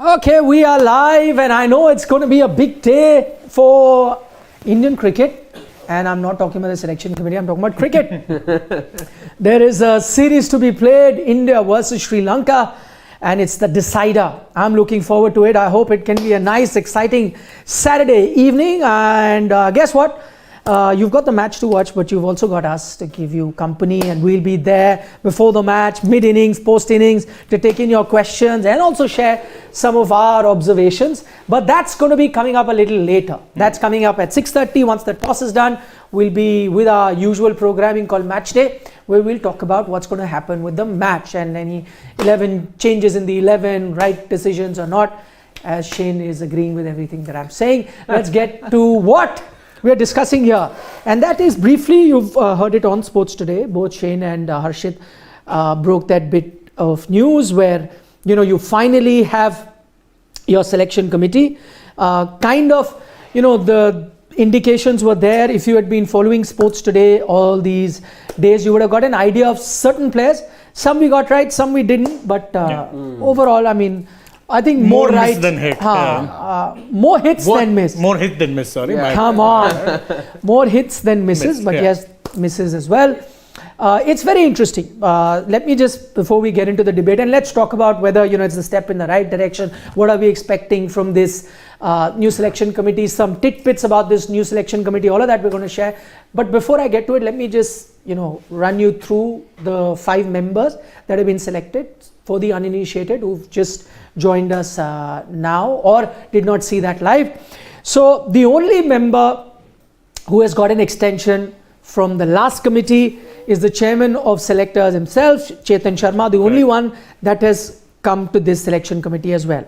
Okay, we are live, and I know it's going to be a big day for Indian cricket. And I'm not talking about the selection committee, I'm talking about cricket. There is a series to be played, India versus Sri Lanka, and it's the decider. I'm looking forward to it. I hope it can be a nice, exciting Saturday evening. And guess what? You've got the match to watch, but you've also got us to give you company, and we'll be there before the match, mid-innings, post-innings, to take in your questions and also share some of our observations. But that's going to be coming up a little later. That's coming up at 6:30. Once the toss is done, we'll be with our usual programming called Match Day, where we'll talk about what's going to happen with the match and any 11 changes in the 11, right decisions or not, as Shane is agreeing with everything that I'm saying. Let's get to what we are discussing here, and that is briefly, you've heard it on Sports Today. Both Shane and Harshit broke that bit of news where you finally have your selection committee. The indications were there. If you had been following Sports Today all these days, you would have got an idea of certain players. Some we got right, some we didn't, but overall, I think more right than hit. More hits than miss. More hit than miss, sorry. Yeah. Come on. More hits than misses, but yes, misses as well. It's very interesting. Let me just, before we get into the debate, and let's talk about whether it's a step in the right direction. What are we expecting from this new selection committee? Some tidbits about this new selection committee, all of that we're going to share. But before I get to it, let me just run you through the 5 members that have been selected for the uninitiated who've just joined us now or did not see that live. So the only member who has got an extension from the last committee is the chairman of selectors himself, Chetan Sharma, the only one that has come to this selection committee as well.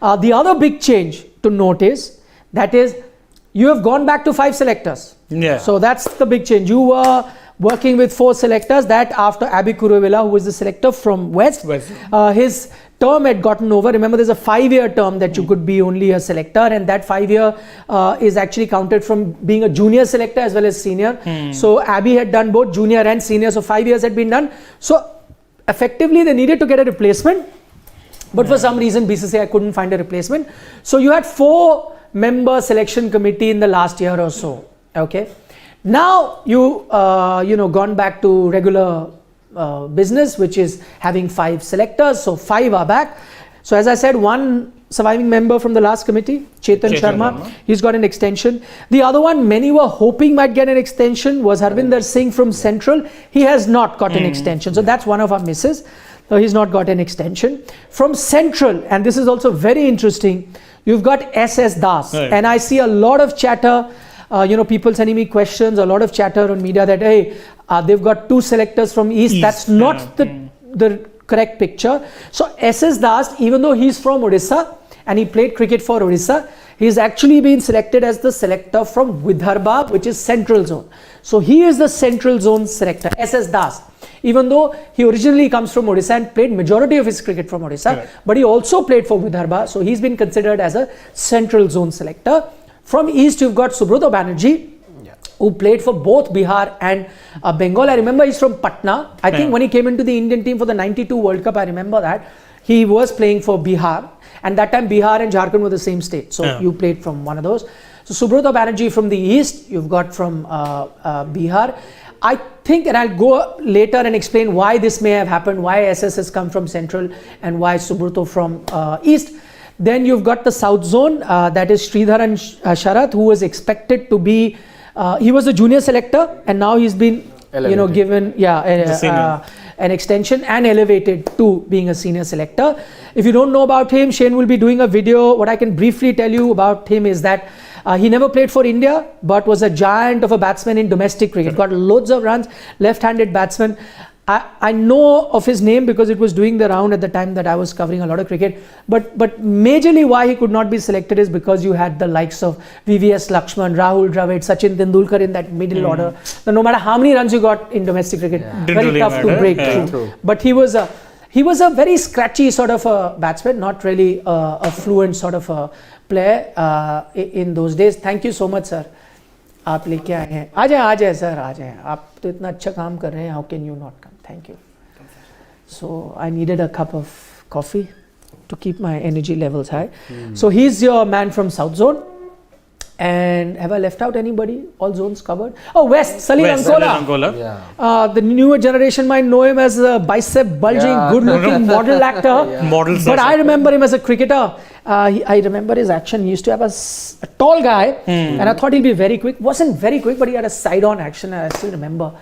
The other big change to note is you have gone back to 5 selectors. Yeah. So that's the big change. You were working with 4 selectors, that after Abhi Kuruvilla, who was the selector from West. His term had gotten over. Remember, there's a 5-year term that you could be only a selector, and that 5-year is actually counted from being a junior selector as well as senior. So Abhi had done both junior and senior, so 5 years had been done. So effectively they needed to get a replacement, but for some reason BCCI couldn't find a replacement. So you had 4-member selection committee in the last year or so. Okay. Now you gone back to regular business, which is having 5 selectors, so 5 are back. So as I said, 1 surviving member from the last committee, Chetan Sharma, he's got an extension. The other one many were hoping might get an extension was Harvinder Singh from Central. He has not got an extension, so that's one of our misses. So he's not got an extension. From Central, and this is also very interesting, you've got SS Das, and I see a lot of chatter. People sending me questions, a lot of chatter on media that, hey, they've got 2 selectors from East. That's not the correct picture. So SS Das, even though he's from Odisha and he played cricket for Odisha, he's actually been selected as the selector from Vidarbha, which is Central Zone. So he is the Central Zone selector, SS Das. Even though he originally comes from Odisha and played majority of his cricket from Odisha, but he also played for Vidarbha. So he's been considered as a Central Zone selector. From East, you've got Subrata Banerjee, who played for both Bihar and Bengal. I remember he's from Patna. I think when he came into the Indian team for the 92 World Cup, I remember that. He was playing for Bihar. And that time, Bihar and Jharkhand were the same state. So you played from one of those. So Subrata Banerjee from the East, you've got from Bihar. I think, and I'll go later and explain why this may have happened, why SS has come from Central and why Subrata from East. Then you've got the South Zone, that is Sridharan Sharath, who was expected to be, he was a junior selector, and now he's been, given an extension and elevated to being a senior selector. If you don't know about him, Shane will be doing a video. What I can briefly tell you about him is that he never played for India, but was a giant of a batsman in domestic cricket. Got loads of runs, left-handed batsman. I know of his name because it was doing the round at the time that I was covering a lot of cricket. But majorly why he could not be selected is because you had the likes of VVS Lakshman, Rahul Dravid, Sachin Tendulkar in that middle order. So no matter how many runs you got in domestic cricket, very tough to break through. But he was a very scratchy sort of a batsman, not really a fluent sort of a player in those days. Thank you so much, sir. आप लेके आए हैं. आ जाए sir, आ जाए. आप तो इतना अच्छा काम कर रहे हैं. How can you not come? Thank you. So I needed a cup of coffee. to keep my energy levels high. So he's your man from South Zone. And have I left out anybody? All zones covered. Oh, West, Salil Ankola. Yeah. The newer generation might know him as a bicep bulging, good-looking model actor. Model. But I remember him as a cricketer. I remember his action. He used to have a tall guy, and I thought he'd be very quick. Wasn't very quick, but he had a side-on action. And I still remember,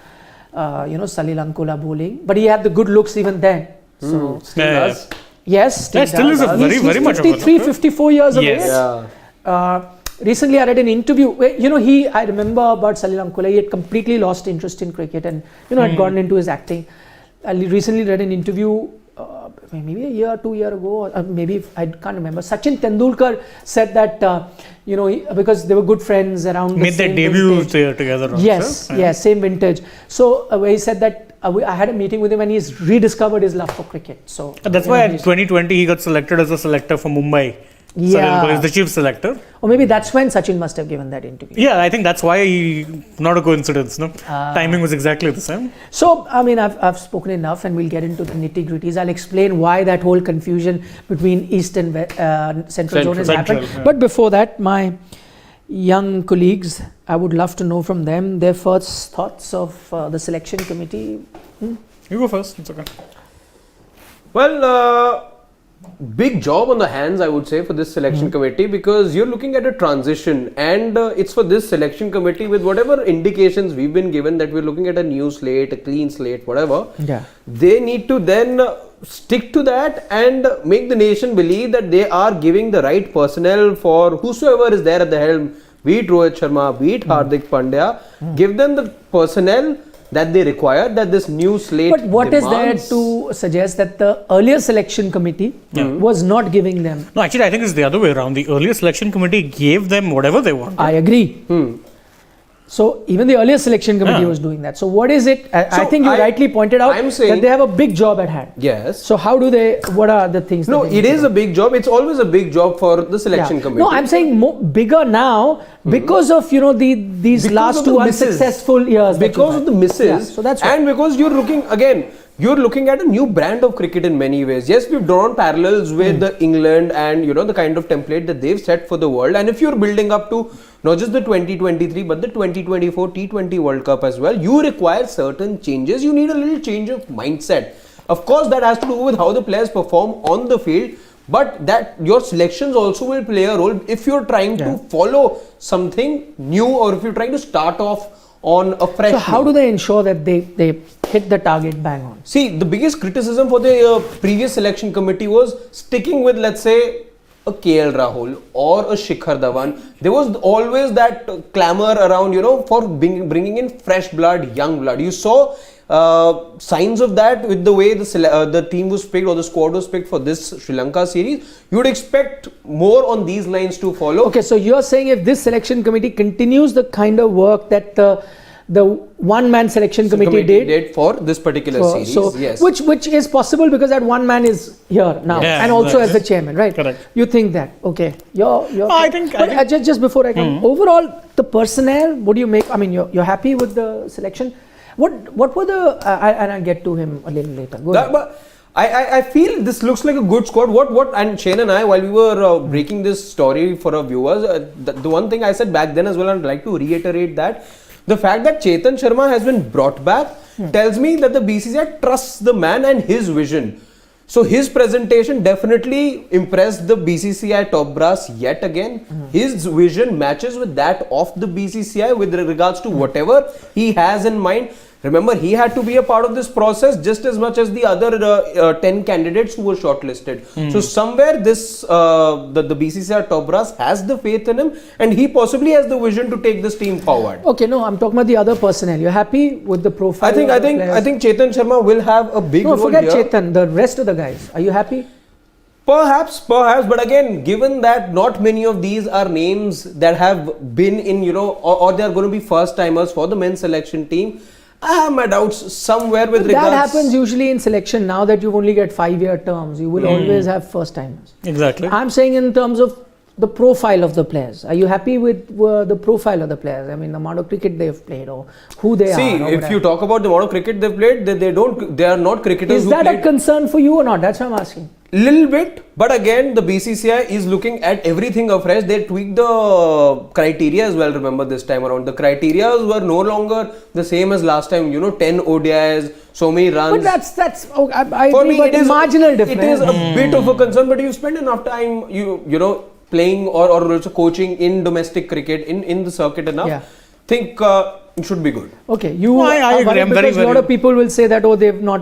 Salil Ankola bowling. But he had the good looks even then. So Still does. yes, still is a He's very much of a 53, 54 years of age. Yeah. Recently, I read an interview where, I remember about Salil Ankola, he had completely lost interest in cricket and, had gone into his acting. I recently read an interview, maybe a year, 2 years ago, or maybe, I can't remember. Sachin Tendulkar said that, because they were good friends around Made their debut together. Yes, same vintage. So, where he said that, I had a meeting with him and he's rediscovered his love for cricket. So that's why in 2020 he got selected as a selector for Mumbai. Yeah. Salil is the chief selector. Or maybe that's when Sachin must have given that interview. Yeah, I think that's why not a coincidence, no? Timing was exactly the same. So, I've spoken enough and we'll get into the nitty-gritties. I'll explain why that whole confusion between East and Central Zone has happened. Yeah. But before that, my young colleagues, I would love to know from them their first thoughts of the selection committee. You go first, it's okay. Well, big job on the hands, I would say, for this selection committee, because you're looking at a transition, and it's for this selection committee, with whatever indications we've been given that we're looking at a new slate, a clean slate, whatever. Yeah. They need to then stick to that and make the nation believe that they are giving the right personnel for whosoever is there at the helm, be it Rohit Sharma, be it Hardik Pandya, give them the personnel that they require, that this new slate But what demands. is there to suggest that the earlier selection committee was not giving them? No, actually, I think it's the other way around. The earlier selection committee gave them whatever they wanted. I agree. So even the earlier selection committee was doing that. So what is it? I think you rightly pointed out I'm saying that they have a big job at hand. Yes. So how do they? What are the things? No, that they it need is to a big job. It's always a big job for the selection committee. No, I'm saying bigger now because of these Because last of two the misses. unsuccessful years. that Because you've of the had. misses, Yeah, so that's why. and because you're looking at a new brand of cricket in many ways. Yes, we've drawn parallels with the England and the kind of template that they've set for the world. And if you're building up to not just the 2023 but the 2024 T20 World Cup as well, you require certain changes. You need a little change of mindset. Of course, that has to do with how the players perform on the field, but that your selections also will play a role if you're trying to follow something new, or if you're trying to start off on a fresh. So how do they ensure that they hit the target bang on? See, the biggest criticism for the previous selection committee was sticking with, let's say, a KL Rahul or a Shikhar Dhawan. There was always that clamor around, for bringing in fresh blood, young blood. You saw signs of that with the way the team was picked, or the squad was picked for this Sri Lanka series. You would expect more on these lines to follow. Okay, so you're saying if this selection committee continues the kind of work that the one-man selection committee did for this particular series, so yes. which is possible because that one man is here now and also as the chairman, right? Correct. You think that? Okay, I think just before I come, overall the personnel, what do you make? I mean, you're happy with the selection? What were the and I'll get to him a little later. Go ahead. But I feel this looks like a good squad. What and Shane and I, while we were breaking this story for our viewers, the one thing I said back then as well, I'd like to reiterate that the fact that Chetan Sharma has been brought back tells me that the BCCI trusts the man and his vision. So his presentation definitely impressed the BCCI top brass yet again. His vision matches with that of the BCCI with regards to whatever he has in mind. Remember, he had to be a part of this process just as much as the other 10 candidates who were shortlisted. So somewhere this the BCCI top brass has the faith in him, and he possibly has the vision to take this team forward. Okay, no, I'm talking about the other personnel. You're happy with the profile? I think Chetan Sharma will have a big role here. No, forget Chetan. The rest of the guys. Are you happy? Perhaps, but again, given that not many of these are names that have been in, or they are going to be first timers for the men's selection team, I have my doubts somewhere with regards. That happens usually in selection. Now that you've only get 5-year terms, you will always have first timers. Exactly. I'm saying in terms of the profile of the players. Are you happy with the profile of the players? I mean, the amount of cricket they've played or who they are. See, if you talk about the amount of cricket they've played, they are not cricketers. Is that a concern for you or not? That's what I'm asking. Little bit, but again, the BCCI is looking at everything afresh. They tweaked the criteria as well. Remember this time around, the criteria were no longer the same as last time. 10 ODIs, so many runs. But that's I for agree, me, but it is marginal difference. It is a bit of a concern, but you spend enough time, you know, playing or also coaching in domestic cricket in the circuit enough. Yeah. Think it should be good. Okay, you No, I are agree. worried I'm because very, a lot very- of people will say that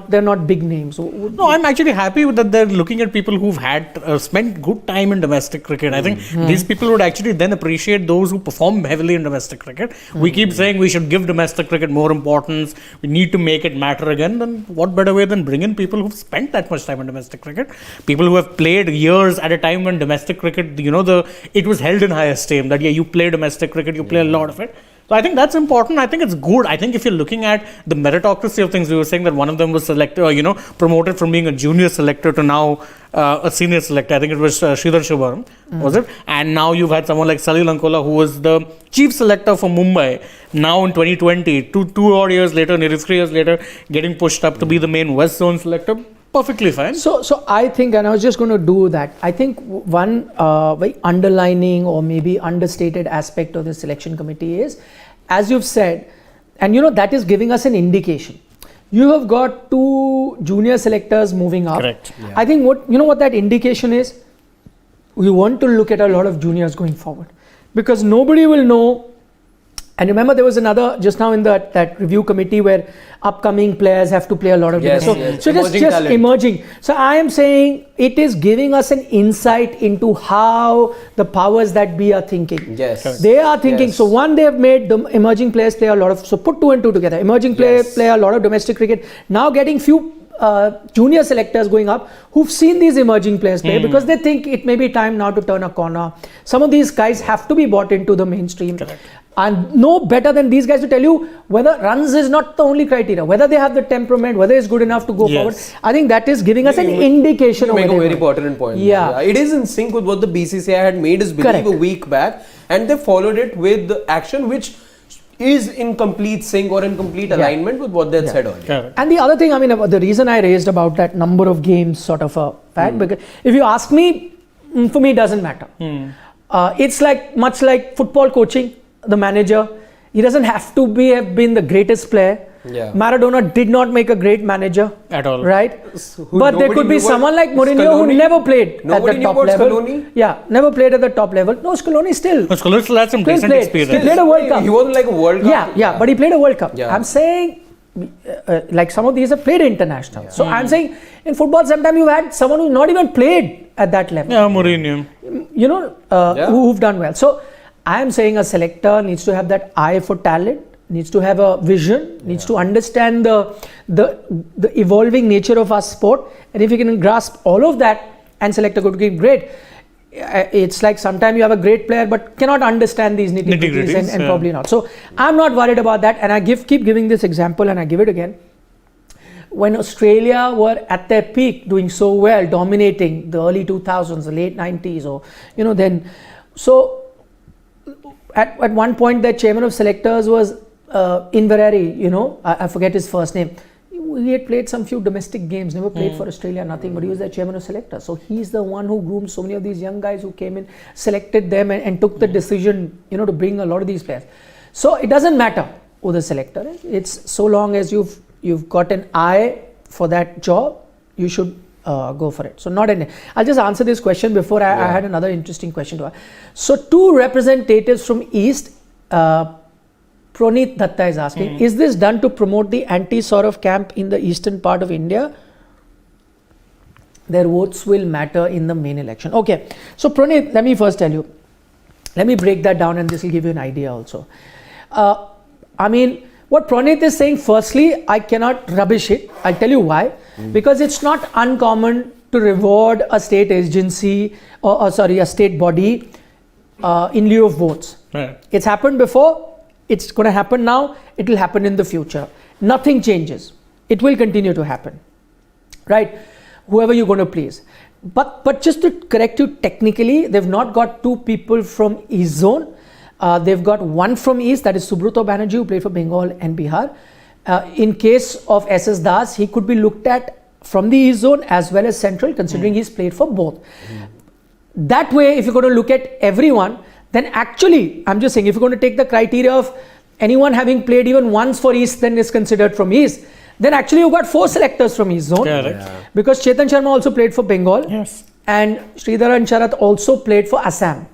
they're not big names. So, No, I'm actually happy with that they're looking at people who've had spent good time in domestic cricket. I think these people would actually then appreciate those who perform heavily in domestic cricket. We keep saying we should give domestic cricket more importance. We need to make it matter again. Then what better way than bring in people who've spent that much time in domestic cricket? People who have played years at a time when domestic cricket, it was held in high esteem. That you play domestic cricket, you play a lot of it. So I think that's important. I think it's good. I think if you're looking at the meritocracy of things, we were saying that one of them was selected, promoted from being a junior selector to now a senior selector. I think it was Chetan Sharma, was it? And now you've had someone like Salil Ankola, who was the chief selector for Mumbai. Now in 2020, two odd years later, nearly 3 years later, getting pushed up to be the main West Zone selector. Perfectly fine. So I think, and I was just going to do that. I think one very underlining or maybe understated aspect of the selection committee is, as you've said, and that is giving us an indication. You have got 2 junior selectors moving up. Correct. Yeah. I think what that indication is. We want to look at a lot of juniors going forward, because nobody will know. And remember, there was another just now in that review committee where upcoming players have to play a lot of Yes, games. yes. So Emerging just talent. emerging. So I am saying it is giving us an insight into how the powers that be are thinking. Yes. Correct. They are thinking. Yes. So one, they have made the emerging players play a lot of. So put 2 and 2 together. Emerging Yes. play a lot of domestic cricket. Now getting few junior selectors going up who've seen these emerging players play because they think it may be time now to turn a corner. Some of these guys have to be brought into the mainstream. Correct. And no better than these guys to tell you whether runs is not the only criteria, whether they have the temperament, whether it's good enough to go Yes. forward. I think that is giving us an indication You of make a where very they are. important point. Yeah. It is in sync with what the BCCI had made us believe Correct. a week back, and they followed it with the action which is in complete sync or in complete alignment with what they had said earlier. Correct. And the other thing, I mean, the reason I raised about that number of games sort of a fact, because if you ask me, for me, it doesn't matter. It's much like football coaching, the manager. He doesn't have to have been the greatest player. Yeah. Maradona did not make a great manager. At all. Right? Who But there nobody could be knew what someone like Mourinho Scaloni- who never played Nobody at the knew top about level. Scaloni? Yeah, never played at the top level. No, Scaloni still. But Scaloni still had some Still decent played. experience. Still played a World Cup. He wasn't like a World Cup. Yeah, but he played a World Cup. Yeah. I'm saying, like some of these have played international. So I'm saying, in football, sometimes you've had someone who's not even played at that level. Yeah, Mourinho. Who've done well. So I am saying a selector needs to have that eye for talent, needs to have a vision, needs to understand the evolving nature of our sport, and if you can grasp all of that and select a good game, great. It's like sometimes you have a great player but cannot understand these nitty-gritties and probably not. So I'm not worried about that, and I keep giving this example, and I give it again. When Australia were at their peak, doing so well, dominating the early 2000s, the late 90s, or then, so at one point, the chairman of selectors was Inverary. I forget his first name. He had played some few domestic games, never played for Australia, nothing, but he was the chairman of selectors. So he's the one who groomed so many of these young guys who came in, selected them, and took the decision, to bring a lot of these players. So it doesn't matter who the selector is. It's so long as you've got an eye for that job, you should go for it. So I'll just answer this question before I had another interesting question to ask. So 2 representatives from East, Pronit Datta is asking, is this done to promote the anti-Saurav camp in the eastern part of India? Their votes will matter in the main election. Okay, so Pronit, let me first tell you. Let me break that down, and this will give you an idea also. What Pronit is saying, firstly, I cannot rubbish it. I'll tell you why. Because it's not uncommon to reward a state agency or a state body in lieu of votes. Right. It's happened before. It's going to happen now. It will happen in the future. Nothing changes. It will continue to happen. Right? Whoever you're going to please. But just to correct you technically, they've not got two people from East Zone. They've got one from East, that is Subroto Banerjee, who played for Bengal and Bihar. In case of SS Das, he could be looked at from the East Zone as well as Central, considering he's played for both. That way, if you're going to look at everyone, then actually, I'm just saying, if you're going to take the criteria of anyone having played even once for East, then is considered from East, then actually you've got 4 selectors from East Zone. Correct. Because Chetan Sharma also played for Bengal. Yes. And Sridharan Sharath also played for Assam.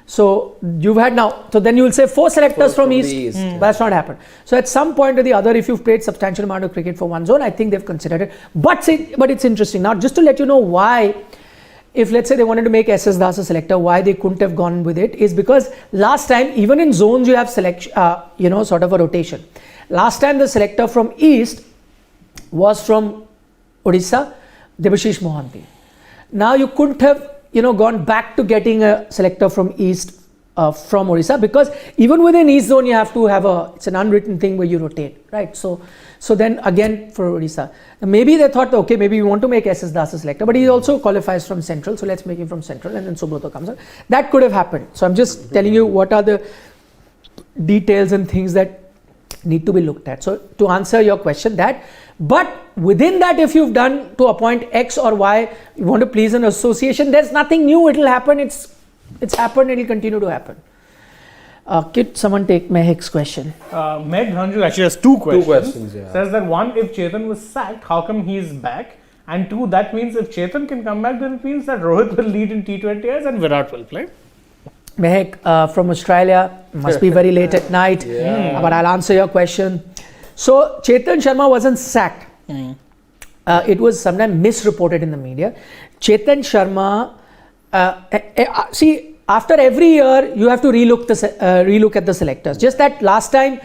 So you've had now, so then you will say 4 selectors from East. That's not happened. So at some point or the other, if you've played substantial amount of cricket for one zone, I think they've considered it. But it's interesting. Now, just to let you know why, if let's say they wanted to make SS Das a selector, why they couldn't have gone with it is because last time, even in zones, you have selection, sort of a rotation. Last time the selector from East was from Odisha, Debashish Mohanty. Now you couldn't have gone back to getting a selector from East from Odisha, because even within East Zone you have to have it's an unwritten thing where you rotate, right? So then again for Odisha, maybe they thought, okay, maybe we want to make SS Das a selector, but he also qualifies from Central, so let's make him from Central, and then Subroto comes out. That could have happened. So I'm just telling you what are the details and things that need to be looked at. So to answer your question, but within that, if you've done to appoint X or Y, you want to please an association, there's nothing new. It'll happen. It's happened. It'll continue to happen. Could someone take Mehek's question? Meg Ranju actually has 2 questions. 2 questions, yeah. Says that 1, if Chetan was sacked, how come he is back? And 2, that means if Chetan can come back, then it means that Rohit will lead in T20s and Virat will play. Mehek from Australia, must be very late at night, but I'll answer your question. So Chetan Sharma wasn't sacked. It was sometimes misreported in the media. Chetan Sharma, see, after every year you have to relook at the selectors. Just that last time,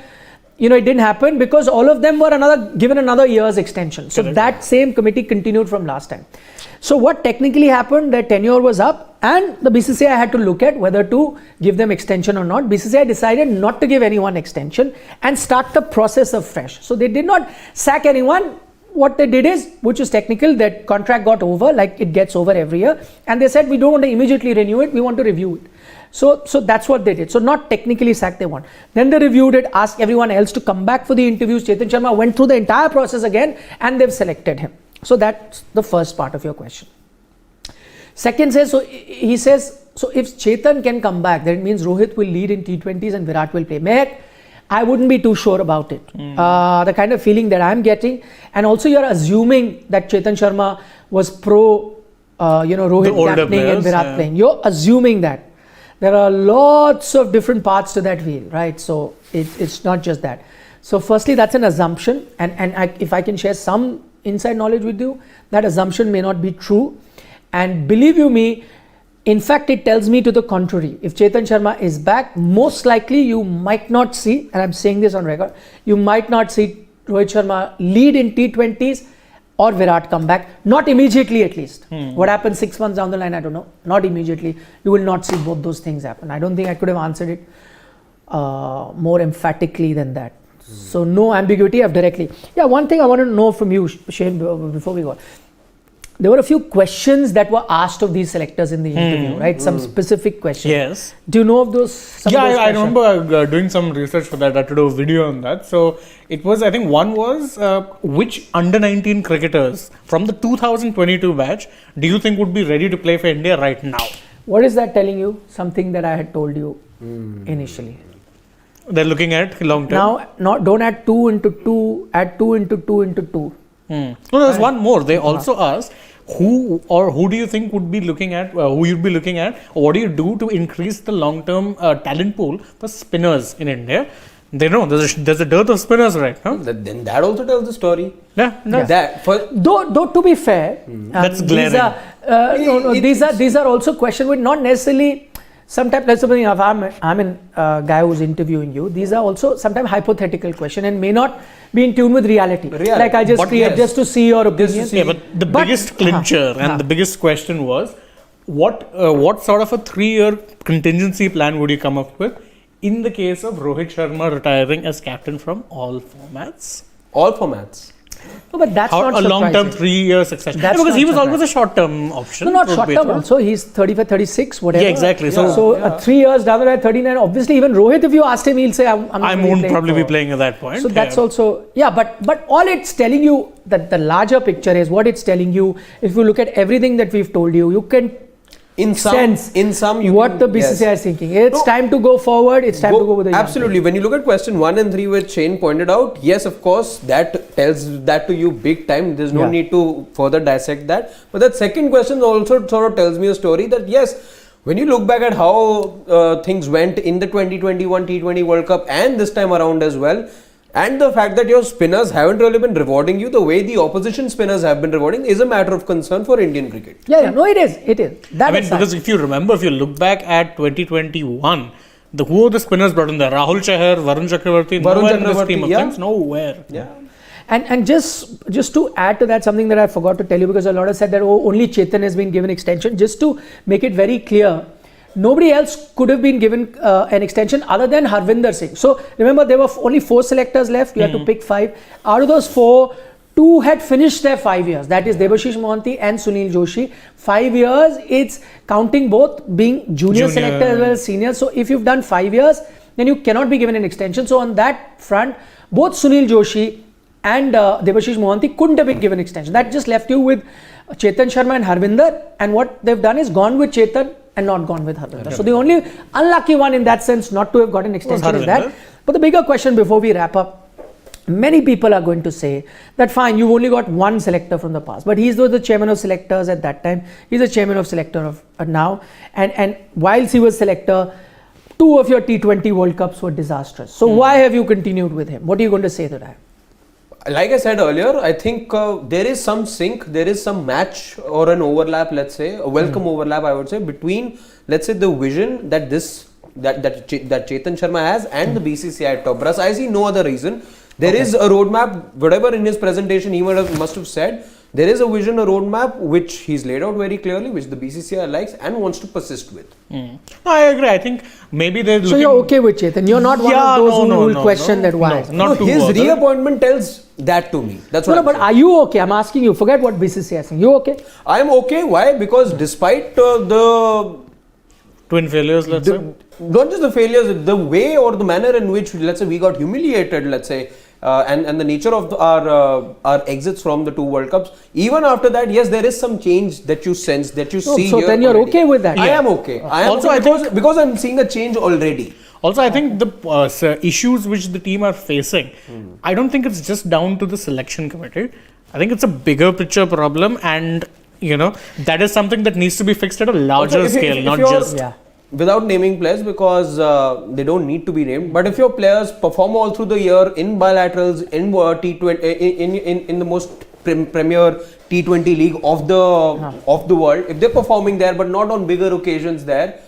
it didn't happen because all of them were given another year's extension. So that same committee continued from last time. So what technically happened, their tenure was up and the BCCI had to look at whether to give them extension or not. BCCI decided not to give anyone extension and start the process afresh. So they did not sack anyone. What they did is, which is technical, that contract got over, like it gets over every year. And they said, we don't want to immediately renew it, we want to review it. So that's what they did. So not technically sacked, they want. Then they reviewed it, asked everyone else to come back for the interviews. Chetan Sharma went through the entire process again and they've selected him. So that's the first part of your question. Second says, he says, so if Chetan can come back, then it means Rohit will lead in T20s and Virat will play. Mehek, I wouldn't be too sure about it. The kind of feeling that I'm getting, and also you're assuming that Chetan Sharma was pro, Rohit captaining and Virat playing. You're assuming that. There are lots of different parts to that wheel, right? So it's not just that. So firstly, that's an assumption, and if I can share some inside knowledge with you, that assumption may not be true. And believe you me, in fact, it tells me to the contrary. If Chetan Sharma is back, most likely you might not see, and I'm saying this on record, you might not see Rohit Sharma lead in T20s or Virat come back. Not immediately at least. What happens 6 months down the line, I don't know. Not immediately. You will not see both those things happen. I don't think I could have answered it more emphatically than that. So no ambiguity of directly. Yeah, one thing I want to know from you, Shane, before we go. There were a few questions that were asked of these selectors in the interview, right? Some specific questions. Yes. Do you know of those? I remember doing some research for that. I had to do a video on that. So it was, I think one was which under-19 cricketers from the 2022 batch do you think would be ready to play for India right now? What is that telling you? Something that I had told you initially. They're looking at long term. Now, don't add 2 into 2, add 2 into 2 into 2. No, there's one more. They also asked who do you think would be looking at, who you'd be looking at, or what do you do to increase the long-term talent pool for spinners in India? They know there's a dearth of spinners right now. Then that also tells the story. Yeah. Though to be fair, that's glaring. These are also questions which not necessarily. Sometimes, let's suppose if I'm a guy who's interviewing you, these are also sometimes hypothetical questions and may not be in tune with reality. Like I just create just to see your opinion. Yeah, but the biggest clincher and the biggest question was, what sort of a 3-year contingency plan would you come up with in the case of Rohit Sharma retiring as captain from all formats? All formats. No, but that's not a long-term surprising. 3-year succession. That's Because he not was always a surprising. short-term option. No, not truth short be term told. also. He's 35, 36, whatever. Yeah, exactly. So 3 years down the line, 39. Obviously, even Rohit, if you asked him, he'll say, I'm not I really won't playing probably be for-" playing at that point. So that's also, but all it's telling you, that the larger picture is what it's telling you. If you look at everything that we've told you, you can sense what the BCCI is thinking. It's time to go forward. It's time to go with the young absolutely. When you look at question 1 and 3, which Shane pointed out, yes, of course, that tells that to you big time. There's no need to further dissect that. But that second question also sort of tells me a story that yes, when you look back at how things went in the 2021 T20 World Cup and this time around as well, and the fact that your spinners haven't really been rewarding you the way the opposition spinners have been rewarding is a matter of concern for Indian cricket. No, it is. That I mean, because if you remember, if you look back at 2021, who are the spinners brought in there? Rahul Chahar, Varun Chakravarti, nowhere in the scheme of things, nowhere. Yeah. And just to add to that, something that I forgot to tell you, because a lot of said that only Chetan has been given extension. Just to make it very clear, nobody else could have been given an extension other than Harvinder Singh. So remember, there were only 4 selectors left. You had to pick 5. Out of those 4, 2 had finished their 5 years. That is Debashish Mohanty and Sunil Joshi. 5 years, it's counting both being junior selector as well as senior. So if you've done 5 years, then you cannot be given an extension. So on that front, both Sunil Joshi and Debashish Mohanty couldn't have been given extension. That just left you with Chetan Sharma and Harvinder. And what they've done is gone with Chetan and not gone with Harvinder. So the only unlucky one in that sense not to have got an extension is that. But the bigger question before we wrap up, many people are going to say that fine, you've only got one selector from the past, but he's the chairman of selectors at that time. He's the chairman of selector of now. And whilst he was selector, 2 of your T20 World Cups were disastrous. So why have you continued with him? What are you going to say to that? Like I said earlier, I think there is some sync, there is some match or an overlap, let's say, a welcome overlap, I would say, between, let's say, the vision that that Chetan Sharma has and the BCCI top brass. I see no other reason. There is a roadmap, whatever in his presentation he must have said, there is a vision, a roadmap which he's laid out very clearly, which the BCCI likes and wants to persist with. No, I agree. I think maybe they're looking... So you're okay with Chetan? You're not one of those who will question that why? His reappointment tells that to me. That's what but are you okay? I'm asking you. Forget what BCCI is saying. You okay? I'm okay. Why? Because despite the twin failures, let's say. Not just the failures, the way or the manner in which, let's say, we got humiliated, let's say, and the nature of our exits from the 2 World Cups. Even after that, yes, there is some change that you sense, that you see. So here then you're already. okay with that? I am okay. I am Also, okay because I'm seeing a change already. Also, I think the issues which the team are facing, I don't think it's just down to the selection committee. I think it's a bigger picture problem, and that is something that needs to be fixed at a larger scale, not just... Without naming players, because they don't need to be named, but if your players perform all through the year in bilaterals, in T20, in the most premier T20 league of the world, if they're performing there but not on bigger occasions there,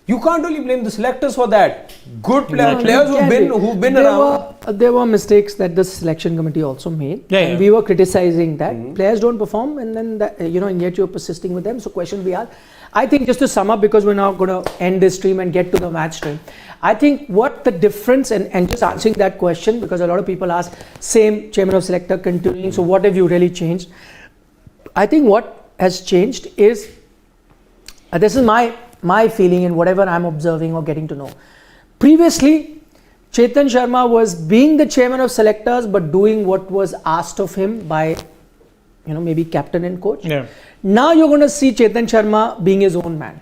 you can't really blame the selectors for that. Good players who've been around. There were mistakes that the selection committee also made, and we were criticizing that players don't perform, and then and yet you're persisting with them. So question we ask. I think, just to sum up, because we're now going to end this stream and get to the match stream, I think what the difference, and just answering that question, because a lot of people ask, same chairman of selector continuing, so what have you really changed? I think what has changed is, this is my feeling and whatever I'm observing or getting to know. Previously, Chetan Sharma was being the chairman of selectors, but doing what was asked of him by maybe captain and coach. Now you're going to see Chetan Sharma being his own man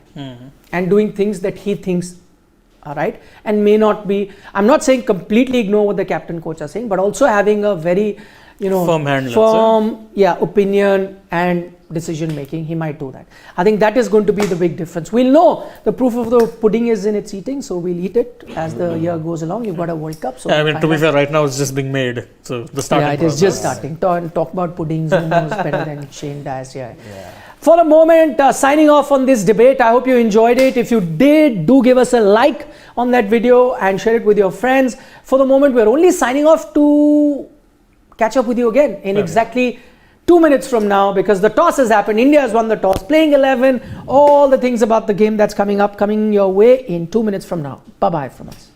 and doing things that he thinks are right, and may not be, I'm not saying completely ignore what the captain coach are saying, but also having a very firm opinion and decision making. He might do that. I think that is going to be the big difference. We'll know the proof of the pudding is in its eating, so we'll eat it as the year goes along. You've got a World Cup. So I mean, to be fair, right now it's just being made. So the starting it is just starting. Talk about puddings, who knows better than Shane Dias. For the moment, signing off on this debate. I hope you enjoyed it. If you did, do give us a like on that video and share it with your friends. For the moment, we're only signing off to catch up with you again in exactly 2 minutes from now, because the toss has happened. India has won the toss, playing 11, all the things about the game that's coming your way in 2 minutes from now. Bye-bye from us.